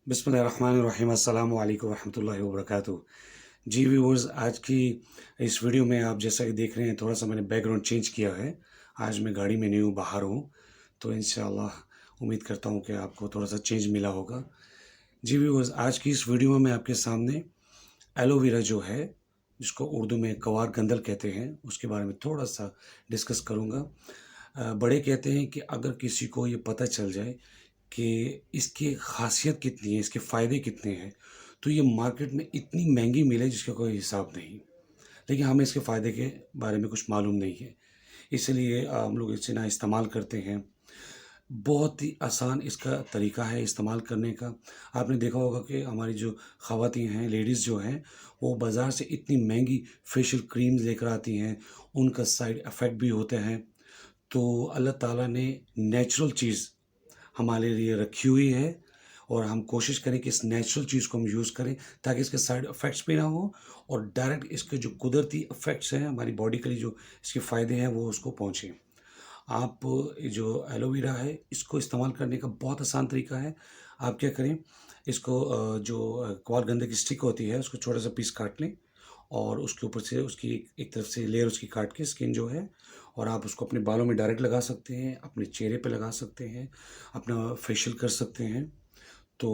बिस्मिल्लाहिर्रहमानिर्रहीम अस्सलामु अलैकुम वरहमतुल्लाहि वबरकातुहू। जी व्यूअर्स, आज की इस वीडियो में आप जैसा कि देख रहे हैं, थोड़ा सा मैंने बैकग्राउंड चेंज किया है। आज मैं गाड़ी में नहीं हूँ, बाहर हूँ। तो इंशाल्लाह उम्मीद करता हूँ कि आपको थोड़ा सा चेंज मिला होगा। जी व्यूअर्स, आज की इस वीडियो में मैं आपके सामने एलोवेरा जो है, जिसको उर्दू में कवार गंदल कहते हैं, उसके बारे में थोड़ा सा डिस्कस करूँगा। बड़े कहते हैं कि अगर किसी को ये पता चल जाए कि इसकी ख़ासियत कितनी है, इसके फ़ायदे कितने हैं, तो ये मार्केट में इतनी महंगी मिले जिसका कोई हिसाब नहीं। लेकिन हमें इसके फ़ायदे के बारे में कुछ मालूम नहीं है, इसलिए हम लोग इसे ना इस्तेमाल करते हैं। बहुत ही आसान इसका तरीका है इस्तेमाल करने का। आपने देखा होगा कि हमारी जो ख़वातीन हैं, लेडीज़ जो हैं, वो बाज़ार से इतनी महंगी फेशियल क्रीम्स लेकर आती हैं, उनका साइड इफ़ेक्ट भी होते हैं। तो अल्लाह ताला ने नेचुरल चीज़ हमारे लिए रखी हुई है और हम कोशिश करें कि इस नेचुरल चीज़ को हम यूज़ करें ताकि इसके साइड इफ़ेक्ट्स भी ना हो और डायरेक्ट इसके जो कुदरती इफ़ेक्ट्स हैं हमारी बॉडी के लिए, जो इसके फ़ायदे हैं, वो उसको पहुँचें। आप ये जो एलोवेरा है, इसको इस्तेमाल करने का बहुत आसान तरीका है। आप क्या करें, इसको जो कॉलगंधे की स्टिक होती है, उसको छोटा सा पीस काट लें और उसके ऊपर से उसकी एक तरफ से लेयर उसकी काट के स्किन जो है, और आप उसको अपने बालों में डायरेक्ट लगा सकते हैं, अपने चेहरे पे लगा सकते हैं, अपना फेशियल कर सकते हैं। तो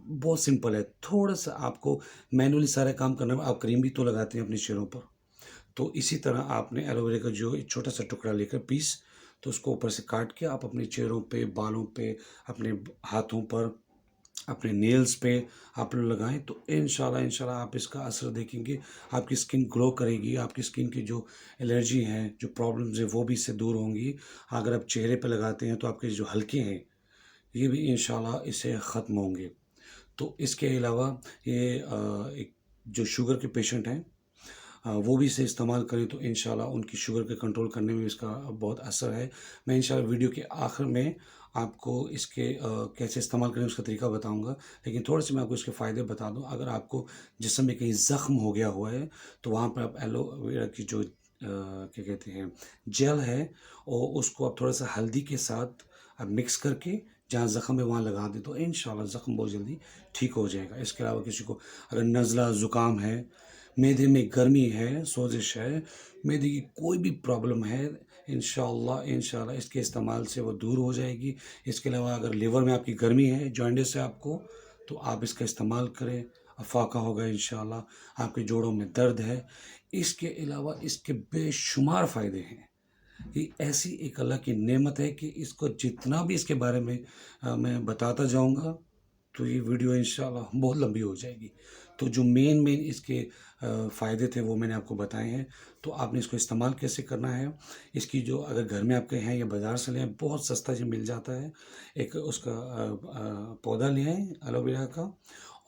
बहुत सिंपल है। थोड़ा सा आपको मैनुअली सारा काम करना है। आप क्रीम भी तो लगाते हैं अपने चेहरों पर, तो इसी तरह आपने एलोवेरा का जो एक छोटा सा टुकड़ा लेकर पीस, तो उसको ऊपर से काट के आप अपने चेहरों पे, बालों पे, अपने हाथों पर, अपने नेल्स पे आप लोग लगाएं, तो इंशाल्लाह इंशाल्लाह आप इसका असर देखेंगे। आपकी स्किन ग्लो करेगी, आपकी स्किन की जो एलर्जी है, जो प्रॉब्लम्स है, वो भी इससे दूर होंगी। अगर आप चेहरे पे लगाते हैं तो आपके जो हल्के हैं, ये भी इंशाल्लाह इससे ख़त्म होंगे। तो इसके अलावा ये एक जो शुगर के पेशेंट हैं, वो भी इसे इस्तेमाल करें तो इंशाल्लाह उनकी शुगर के कंट्रोल करने में भी इसका बहुत असर है। मैं इंशाल्लाह वीडियो के आखिर में आपको इसके कैसे इस्तेमाल करें उसका तरीका बताऊंगा। लेकिन थोड़े से मैं आपको इसके फ़ायदे बता दूं। अगर आपको जिस्म में कहीं ज़ख्म हो गया हुआ है, तो वहाँ पर आप एलोवेरा की जो क्या कहते हैं, जेल है, और उसको आप थोड़ा सा हल्दी के साथ आप मिक्स करके जहाँ ज़ख्म है वहाँ लगा दें, तो इंशाल्लाह ज़ख्म बहुत जल्दी ठीक हो जाएगा। इसके अलावा किसी को अगर नज़ला ज़ुकाम है, मैदे में गर्मी है, सोजिश है, मैदे की कोई भी प्रॉब्लम है, इंशाल्लाह इंशाल्लाह इसके इस्तेमाल से वो दूर हो जाएगी। इसके अलावा अगर लिवर में आपकी गर्मी है, जॉन्डिस है आपको, तो आप इसका इस्तेमाल करें, अफाका होगा इंशाल्लाह। आपके जोड़ों में दर्द है, इसके अलावा इसके बेशुमार फ़ायदे हैं। ये ऐसी एक अल्लाह की नेमत है कि इसको जितना भी इसके बारे में मैं बताता जाऊंगा, तो ये वीडियो इंशाल्लाह बहुत लंबी हो जाएगी। तो जो मेन मेन इसके फ़ायदे थे वो मैंने आपको बताए हैं। तो आपने इसको इस्तेमाल कैसे करना है, इसकी जो अगर घर में आपके हैं या बाज़ार से लें, बहुत सस्ता जो मिल जाता है। एक उसका पौधा ले आएँ एलोवेरा का,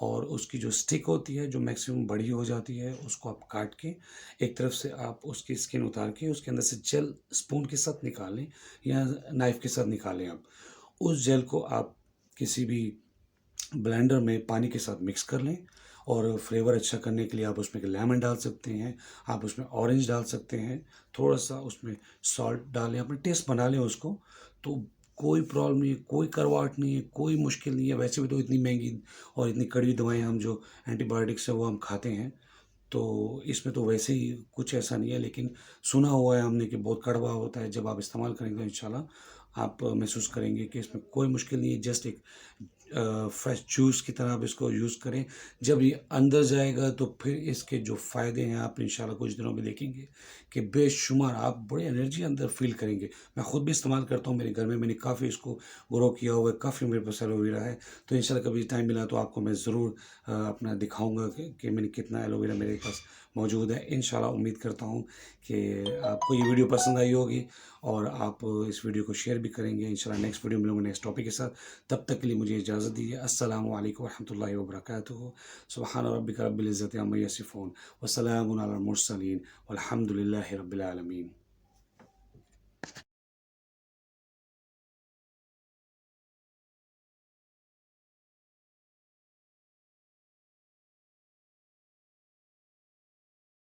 और उसकी जो स्टिक होती है, जो मैक्सिमम बड़ी हो जाती है, उसको आप काट के एक तरफ से आप उसकी स्किन उतार के उसके अंदर से जेल स्पून के साथ निकालें या नाइफ़ के साथ निकालें आप। उस जेल को आप किसी भी ब्लेंडर में पानी के साथ मिक्स कर लें, और फ्लेवर अच्छा करने के लिए आप उसमें लेमन डाल सकते हैं, आप उसमें ऑरेंज डाल सकते हैं, थोड़ा सा उसमें सॉल्ट डालें, अपने टेस्ट बना लें उसको। तो कोई प्रॉब्लम नहीं है, कोई करवाहट नहीं है, कोई मुश्किल नहीं है। वैसे भी तो इतनी महंगी और इतनी कड़वी दवाएं हम जो एंटीबायोटिक्स है वो हम खाते हैं, तो इसमें तो वैसे ही कुछ ऐसा नहीं है। लेकिन सुना हुआ है हमने कि बहुत कड़वा होता है। जब आप इस्तेमाल करेंगे तो इंशाल्लाह आप महसूस करेंगे कि इसमें कोई मुश्किल नहीं है। जस्ट एक फ्रेश जूस की तरह आप इसको यूज़ करें। जब ये अंदर जाएगा तो फिर इसके जो फ़ायदे हैं आप इंशाल्लाह कुछ दिनों में देखेंगे कि बेशुमार आप बड़ी एनर्जी अंदर फ़ील करेंगे। मैं ख़ुद भी इस्तेमाल करता हूँ मेरे घर में, मैंने काफ़ी इसको ग्रो किया हुआ है, काफ़ी मेरे पास एलोवेरा है। तो इंशाल्लाह कभी टाइम मिला तो आपको मैं ज़रूर अपना दिखाऊँगा कि मैंने कितना एलोवेरा मेरे पास मौजूद है। इंशाल्लाह उम्मीद करता हूँ कि आपको ये वीडियो पसंद आई होगी और आप इस वीडियो को शेयर भी करेंगे। इंशाल्लाह नेक्स्ट वीडियो में मिलूँगा नेक्स्ट टॉपिक के साथ। तब तक के लिए मुझे इजाज़त दीजिए। अस्सलामु अलैकुम वरहमतुल्लाहि वबरकातुहू। सुब्हान रब्बिका रब्बिल इज़्ज़ति अम्मा यसिफून व सलामुन अलल मुरसलीन वल्हम्दुलिल्लाहि रब्बिल आलमीन।